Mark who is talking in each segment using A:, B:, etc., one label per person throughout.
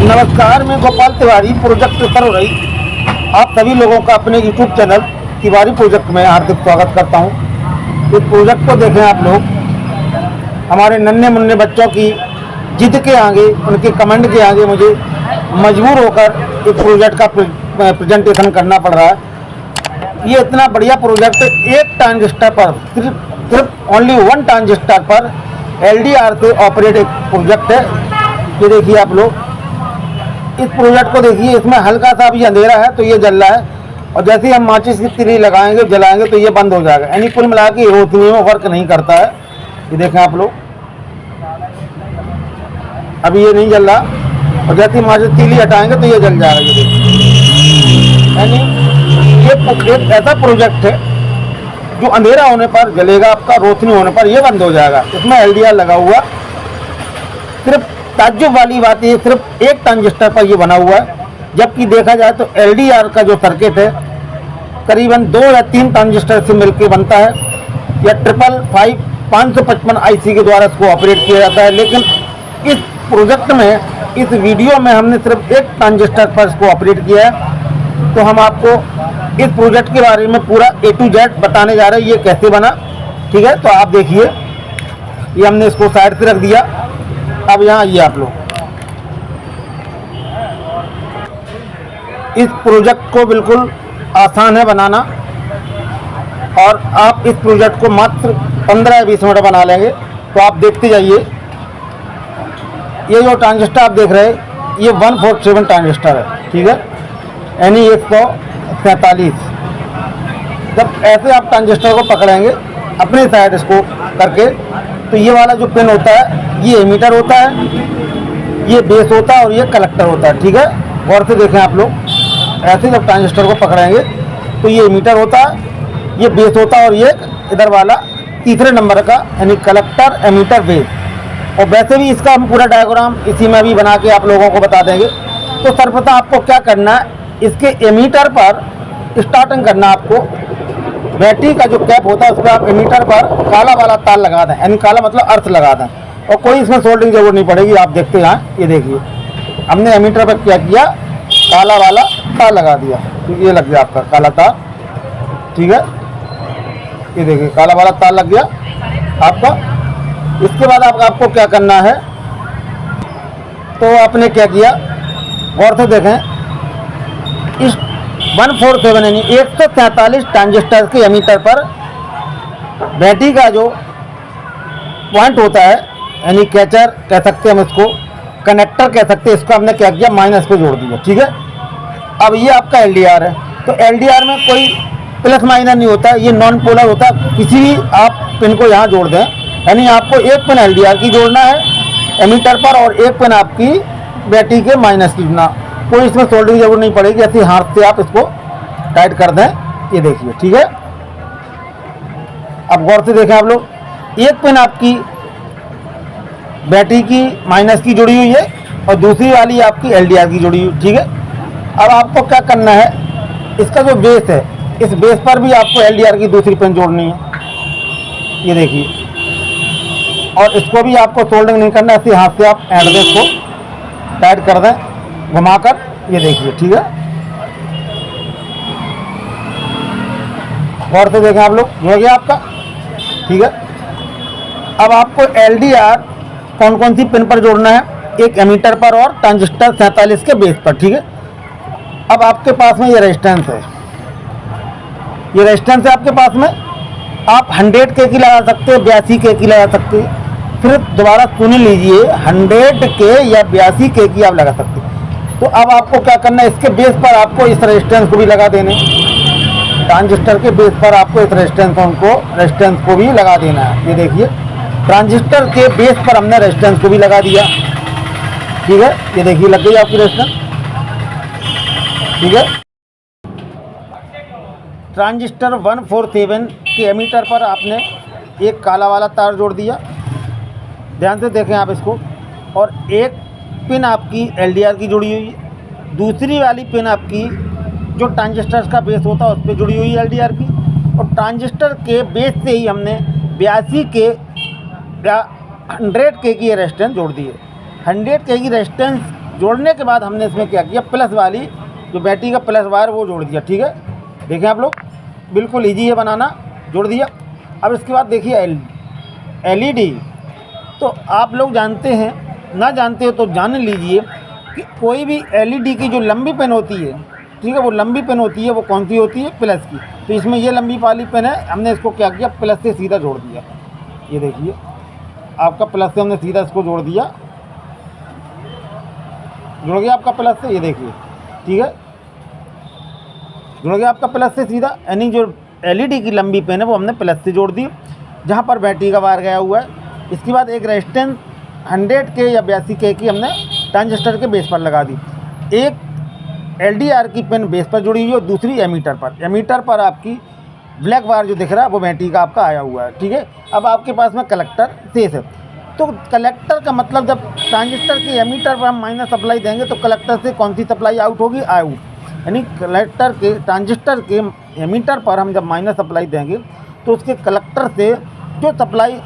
A: नमस्कार, मैं गोपाल तिवारी प्रोजेक्ट सरोरई आप सभी लोगों का अपने यूट्यूब चैनल तिवारी प्रोजेक्ट में हार्दिक स्वागत करता हूं। इस प्रोजेक्ट को देखें आप लोग, हमारे नन्हे मुन्ने बच्चों की जिद के आगे, उनके कमेंट के आगे मुझे मजबूर होकर इस प्रोजेक्ट का प्रेजेंटेशन करना पड़ रहा है। ये इतना बढ़िया प्रोजेक्ट एक ट्रांजिस्टर पर सिर्फ ओनली वन ट्रांजिस्टर पर LDR से ऑपरेट एक प्रोजेक्ट है। ये देखिए आप लोग, इस प्रोजेक्ट को देखिए, इसमें हल्का सा भी अंधेरा है तो ये जल रहा है, और जैसे ही हम माचिस की तिली लगाएंगे, जलाएंगे तो ये बंद हो जाएगा। यानी कुल मिला के रोशनी में वर्क नहीं करता है। ये देखें आप लोग, अभी ये नहीं जल रहा, और जैसे ही माचिस तिली हटाएंगे तो ये जल जाएगा। ये देखिए, यानी ये एक ऐसा प्रोजेक्ट है जो अंधेरा होने पर जलेगा आपका, रोशनी होने पर ये बंद हो जाएगा। इसमें LDR लगा हुआ। सिर्फ ताज्जुब वाली बात ये सिर्फ एक ट्रांजिस्टर पर ये बना हुआ है, जबकि देखा जाए तो LDR का जो सर्किट है करीबन 2 या 3 ट्रांजिस्टर से मिलकर बनता है, या 555 IC के द्वारा इसको ऑपरेट किया जाता है। लेकिन इस प्रोजेक्ट में, इस वीडियो में हमने सिर्फ एक ट्रांजिस्टर पर इसको ऑपरेट किया है। तो हम आपको इस प्रोजेक्ट के बारे में पूरा A to Z बताने जा रहे हैं, ये कैसे बना। ठीक है, तो आप देखिए, ये हमने इसको साइड से रख दिया। अब यहाँ आइए आप लोग, इस प्रोजेक्ट को बिल्कुल आसान है बनाना, और आप इस प्रोजेक्ट को मात्र 15 या 20 मिनट बना लेंगे। तो आप देखते जाइए। ये जो ट्रांजिस्टर आप देख रहे हैं, ये 147 ट्रांजिस्टर है। ठीक है, यानी 147। जब ऐसे आप ट्रांजिस्टर को पकड़ेंगे अपने साइड इसको करके, तो ये वाला जो पिन होता है ये एमीटर होता है, ये बेस होता है, और ये कलेक्टर होता है। ठीक है, गौर से देखें आप लोग, ऐसे जब ट्रांजिस्टर को पकड़ेंगे तो ये एमीटर होता है, ये बेस होता है, और ये इधर वाला तीसरे नंबर का यानी कलेक्टर, एमीटर, बेस। और वैसे भी इसका हम पूरा डायग्राम इसी में भी बना के आप लोगों को बता देंगे। तो सर्वप्रथम आपको क्या करना है, इसके एमीटर पर स्टार्टिंग करना। आपको बैटरी का जो कैप होता है उस पर आप एमीटर पर काला वाला तार लगा दें, यानी काला मतलब अर्थ लगा दें, और कोई इसमें सोल्डिंग जरूरत नहीं पड़ेगी। आप देखते हैं, ये देखिए, हमने एमीटर पर क्या किया, काला वाला तार लगा दिया। तो ये लग गया आपका काला तार। ठीक है, ये देखिए, काला वाला तार लग गया आपका। इसके बाद आपको क्या करना है, तो आपने क्या किया, गौर से देखें, इस 147 यानी 143 ट्रांजिस्टर के एमीटर पर बैटरी का जो पॉइंट होता है, यानी कैचर कह सकते हैं हम इसको, कनेक्टर कह सकते हैं, इसको हमने क्या किया, माइनस पे जोड़ दिया। ठीक है, अब ये आपका LDR है। तो LDR में कोई प्लस माइनस नहीं होता, ये नॉन पोलर होता है। किसी भी आप पिन को यहाँ जोड़ दें, यानी आपको एक पिन LDR की जोड़ना है एमीटर पर, और एक पिन आपकी बैटरी के माइनस की जोड़ना। कोई इसमें सोल्डिंग जरूरत नहीं पड़ेगी, ऐसे हाथ से आप इसको टाइट कर दें। ये देखिए, ठीक है। अब गौर से देखें आप लोग, एक पिन आपकी बैटरी की माइनस की जुड़ी हुई है, और दूसरी वाली आपकी LDR की जुड़ी हुई। ठीक है, अब आपको क्या करना है, इसका जो बेस है, इस बेस पर भी आपको LDR की दूसरी पिन जोड़नी है। ये देखिए, और इसको भी आपको सोल्डिंग नहीं करना, ऐसे हाथ से आप एंड से इसको टाइट कर दें घुमाकर। ये देखिए, ठीक है, गौर से देखें आप लोग, हो गया आपका। ठीक है, अब आपको LDR कौन कौन सी पिन पर जोड़ना है, एक एमीटर पर और ट्रांजिस्टर 47 के बेस पर। ठीक है, अब आपके पास में ये रेजिस्टेंस है, ये रेजिस्टेंस है आपके पास में। आप 100 K की लगा सकते हो, 82 K की लगा सकते हो। फिर दोबारा सुन लीजिए, 100 K या 82 K की आप लगा सकते हो। तो अब आपको क्या करना है, इसके बेस पर आपको इस रेजिस्टेंस को भी लगा देना है, ट्रांजिस्टर के बेस पर आपको इस रेजिस्टेंस को भी लगा देना है। ये देखिए, ट्रांजिस्टर के बेस पर हमने रेजिस्टेंस को भी लगा दिया। ठीक है, ये देखिए, लग गई आपकी रेजिस्टेंस। ठीक है, ट्रांजिस्टर 147 के एमीटर पर आपने एक काला वाला तार जोड़ दिया, ध्यान से देखें आप इसको, और एक पिन आपकी LDR की जुड़ी हुई है, दूसरी वाली पिन आपकी जो ट्रांजिस्टर का बेस होता है उस पर जुड़ी हुई है LDR की, और ट्रांजिस्टर के बेस से ही हमने 82 K या 100 K की रेजिस्टेंस जोड़ दी है। 100 K की रेजिस्टेंस जोड़ने के बाद हमने इसमें क्या किया, प्लस वाली जो बैटरी का प्लस वायर वो जोड़ दिया। ठीक है, देखें आप लोग, बिल्कुल ईजी है बनाना, जोड़ दिया। अब इसके बाद देखिए LED, तो आप लोग जानते हैं, ना जानते हो तो जान लीजिए कि कोई भी LED की जो लंबी पिन होती है, ठीक है, वो लंबी पिन होती है, वो कौन सी होती है, प्लस की। तो इसमें ये लंबी वाली पिन है, हमने इसको क्या किया, प्लस से सीधा जोड़ दिया। ये देखिए आपका प्लस से हमने सीधा इसको जोड़ दिया, जुड़ गया आपका प्लस से, ये देखिए, ठीक है, जुड़ गया आपका प्लस से सीधा। यानी जो LED की लंबी पिन है वो हमने प्लस से जोड़ दी, जहाँ पर बैटरी का वायर गया हुआ है। इसके बाद एक रेजिस्टेंस 100K या 82K की हमने ट्रांजिस्टर के बेस पर लगा दी। एक LDR की पिन बेस पर जुड़ी हुई है, दूसरी एमीटर पर। एमीटर पर आपकी ब्लैक वायर जो दिख रहा है वो बैटरी का आपका आया हुआ है। ठीक है, अब आपके पास में कलेक्टर शेष है। तो कलेक्टर का मतलब, जब ट्रांजिस्टर के एमीटर पर हम माइनस सप्लाई देंगे तो कलेक्टर से कौन सी सप्लाई आउट होगी, आउट। यानी कलेक्टर के ट्रांजिस्टर के एमीटर पर हम जब माइनस सप्लाई देंगे तो उसके कलेक्टर से जो सप्लाई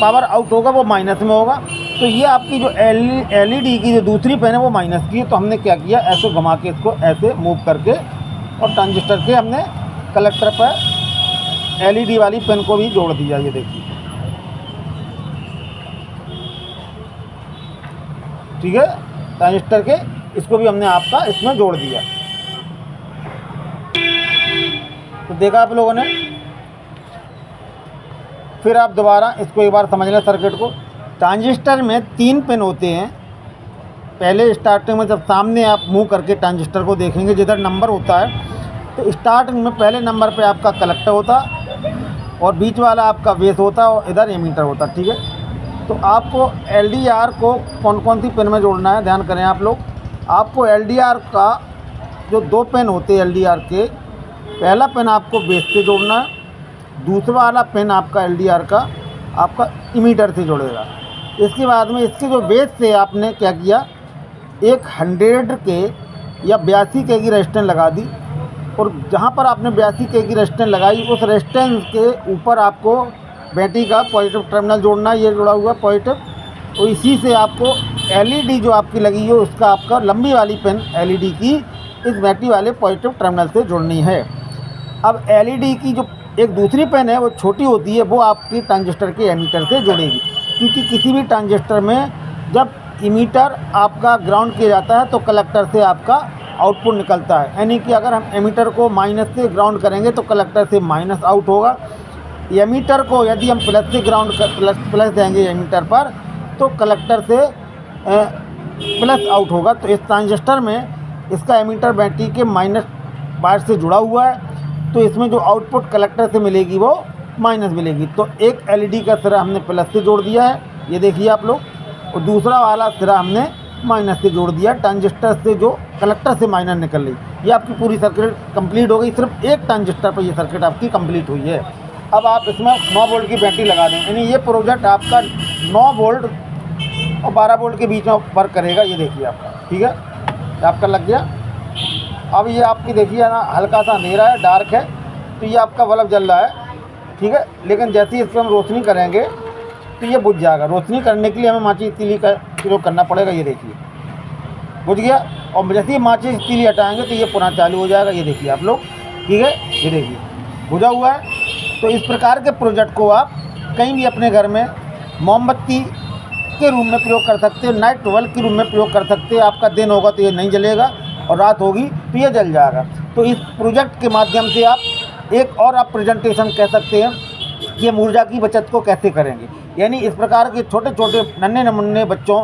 A: पावर आउट होगा वो माइनस में होगा। तो ये आपकी जो LED की जो दूसरी पिन है वो माइनस की है। तो हमने क्या किया, ऐसे घुमा के इसको ऐसे मूव करके और ट्रांजिस्टर के हमने कलेक्टर पर LED वाली पिन को भी जोड़ दिया। ये देखिए, ठीक है, ट्रांजिस्टर के इसको भी हमने आपका इसमें जोड़ दिया। तो देखा आप लोगों ने। फिर आप दोबारा इसको एक बार समझ लें सर्किट को। ट्रांजिस्टर में 3 पिन होते हैं। पहले स्टार्टिंग में जब सामने आप मूव करके ट्रांजिस्टर को देखेंगे, जिधर नंबर होता है, तो स्टार्टिंग में पहले नंबर पे आपका कलेक्टर होता और बीच वाला आपका बेस होता और इधर एमीटर होता। ठीक है, तो आपको LDR को कौन कौन सी पिन में जोड़ना है, ध्यान करें आप लोग। आपको LDR का जो 2 पिन होते हैं LDR के, पहला पिन आपको बेस से जोड़ना है, दूसरा वाला पिन आपका LDR का आपका एमीटर से जोड़ेगा। इसके बाद में इसके जो बेस से आपने क्या किया, एक 100K या 82K की रेजिस्टेंस लगा दी, और जहाँ पर आपने 82K की रेजिस्टेंस लगाई उस रेजिस्टेंस के ऊपर आपको बैटरी का पॉजिटिव टर्मिनल जोड़ना है। ये जुड़ा हुआ पॉजिटिव, तो इसी से आपको LED जो आपकी लगी है उसका आपका लंबी वाली पिन LED की इस बैटरी वाले पॉजिटिव टर्मिनल से जोड़नी है। अब LED की जो एक दूसरी पिन है वो छोटी होती है, वो आपकी ट्रांजिस्टर के एमीटर से जुड़ेगी, क्योंकि किसी भी ट्रांजिस्टर में जब एमीटर आपका ग्राउंड किया जाता है तो कलेक्टर से आपका आउटपुट निकलता है। यानी कि अगर हम एमीटर को माइनस से ग्राउंड करेंगे तो कलेक्टर से माइनस आउट होगा। एमीटर को यदि हम प्लस से ग्राउंड प्लस देंगे एमीटर पर तो कलेक्टर से प्लस आउट होगा। तो इस ट्रांजिस्टर में इसका एमीटर बैटरी के माइनस वायर से जुड़ा हुआ है, तो इसमें जो आउटपुट कलेक्टर से मिलेगी वो माइनस मिलेगी। तो एक LED का सिरा हमने प्लस से जोड़ दिया है, ये देखिए आप लोग, और दूसरा वाला सिरा हमने माइनस से जोड़ दिया। ट्रांजिस्टर से जो कलेक्टर से माइनस निकल रही, ये आपकी पूरी सर्किट कंप्लीट हो गई। सिर्फ एक ट्रांजिस्टर पर ये सर्किट आपकी कंप्लीट हुई है। अब आप इसमें 9 वोल्ट की बैटरी लगा दें, यानी ये प्रोजेक्ट आपका 9 वोल्ट और 12 वोल्ट के बीच में वर्क करेगा। ये देखिए आपका, ठीक है, आपका लग गया। अब ये आपकी देखिए ना, हल्का सा अंधेरा है, डार्क है, तो ये आपका बल्ब जल रहा है, ठीक है। लेकिन जैसे ही इस पर हम रोशनी करेंगे तो ये बुझ जाएगा। रोशनी करने के लिए हमें माचिस तीली का प्रयोग करना पड़ेगा। ये देखिए बुझ गया, और जैसे ही माचिस तीली हटाएंगे तो ये पुनः चालू हो जाएगा। ये देखिए आप लोग, ठीक है, ये देखिए बुझा हुआ है। तो इस प्रकार के प्रोजेक्ट को आप कहीं भी अपने घर में मोमबत्ती के रूम में प्रयोग कर सकते हो, नाइट बल्ब के रूम में प्रयोग कर सकते हैं। आपका दिन होगा तो ये नहीं जलेगा और रात होगी तो ये जल जाएगा। तो इस प्रोजेक्ट के माध्यम से आप एक और आप प्रेजेंटेशन कह सकते हैं कि हम ऊर्जा की बचत को कैसे करेंगे। यानी इस प्रकार के छोटे छोटे नन्हे नमुन्ने बच्चों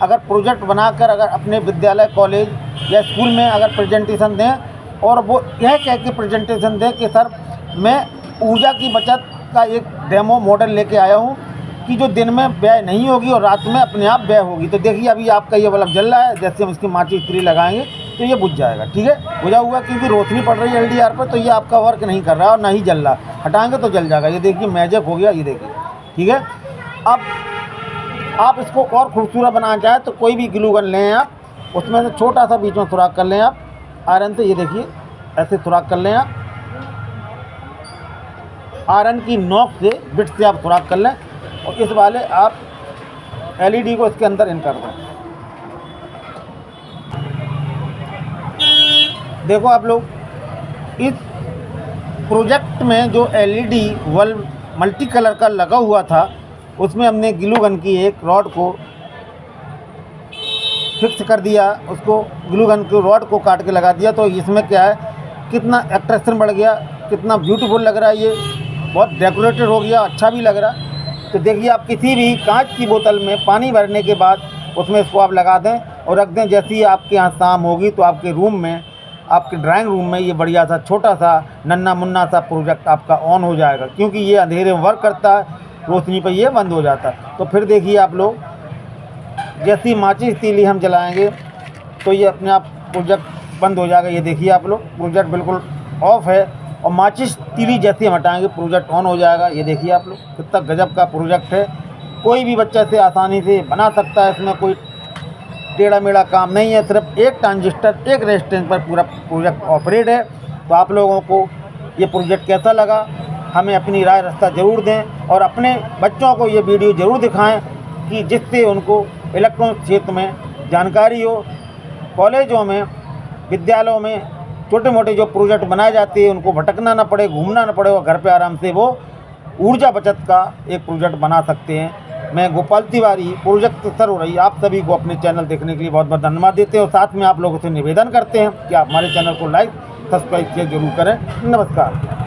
A: अगर प्रोजेक्ट बनाकर अगर अपने विद्यालय, कॉलेज या स्कूल में अगर प्रेजेंटेशन दें, और वो यह कह के प्रेजेंटेशन दें कि सर मैं ऊर्जा की बचत का एक डेमो मॉडल लेके आया हूँ कि जो दिन में व्यय नहीं होगी और रात में अपने आप व्यय होगी। तो देखिए अभी आपका ये बल्ब जल रहा है, जैसे हम इसकी माचिस तीली लगाएंगे तो ये बुझ जाएगा, ठीक है, बुझा हुआ, क्योंकि रोशनी पड़ रही है LDR पर, तो ये आपका वर्क नहीं कर रहा और ना ही जल रहा। हटाएंगे तो जल जाएगा। ये देखिए मैजिक हो गया, ये देखिए, ठीक है। अब आप इसको और खूबसूरत बनाना चाहें तो कोई भी ग्लू गन लें आप, उसमें से छोटा सा बीच में सुराख कर लें आप आयरन से। ये देखिए ऐसे सुराख कर लें आप, आयरन की नोक से, बिट से आप सुराख कर लें, और इस वाले आप LED को इसके अंदर इन कर दें। देखो आप लोग, इस प्रोजेक्ट में जो एलईडी बल्ब मल्टी कलर का लगा हुआ था, उसमें हमने ग्लू गन की एक रॉड को फिक्स कर दिया, उसको ग्लू गन के रॉड को काट के लगा दिया। तो इसमें क्या है, कितना अट्रैक्शन बढ़ गया, कितना ब्यूटीफुल लग रहा है, ये बहुत डेकोरेटेड हो गया, अच्छा भी लग रहा है। तो देखिए, आप किसी भी कांच की बोतल में पानी भरने के बाद उसमें इसको आप लगा दें और रख दें। जैसे ही आपके यहाँ शाम होगी तो आपके रूम में, आपके ड्राइंग रूम में ये बढ़िया सा छोटा सा नन्ना मुन्ना सा प्रोजेक्ट आपका ऑन हो जाएगा, क्योंकि ये अंधेरे में वर्क करता है, रोशनी पर ये बंद हो जाता है। तो फिर देखिए आप लोग, जैसी माचिस तीली हम जलाएंगे तो ये अपने आप प्रोजेक्ट बंद हो जाएगा। ये देखिए आप लोग, प्रोजेक्ट बिल्कुल ऑफ है और माचिस तीली जैसे हम हटाएंगे प्रोजेक्ट ऑन हो जाएगा। ये देखिए आप लोग, कितना गजब का प्रोजेक्ट है। कोई भी बच्चा से आसानी से बना सकता है, इसमें कोई टेढ़ा मेढ़ा काम नहीं है। सिर्फ एक ट्रांजिस्टर, एक रेजिस्टेंस पर पूरा प्रोजेक्ट ऑपरेट है। तो आप लोगों को ये प्रोजेक्ट कैसा लगा, हमें अपनी राय रास्ता ज़रूर दें और अपने बच्चों को ये वीडियो ज़रूर दिखाएं कि जिससे उनको इलेक्ट्रॉनिक क्षेत्र में जानकारी हो। कॉलेजों में, विद्यालयों में छोटे मोटे जो प्रोजेक्ट बनाए जाते हैं, उनको भटकना ना पड़े, घूमना ना पड़े और घर पे आराम से वो ऊर्जा बचत का एक प्रोजेक्ट बना सकते हैं। मैं गोपाल तिवारी, प्रोजेक्ट सर हो रही, आप सभी को अपने चैनल देखने के लिए बहुत बहुत धन्यवाद देते हैं और साथ में आप लोगों से निवेदन करते हैं कि आप हमारे चैनल को लाइक सब्सक्राइब किया जरूर करें। नमस्कार।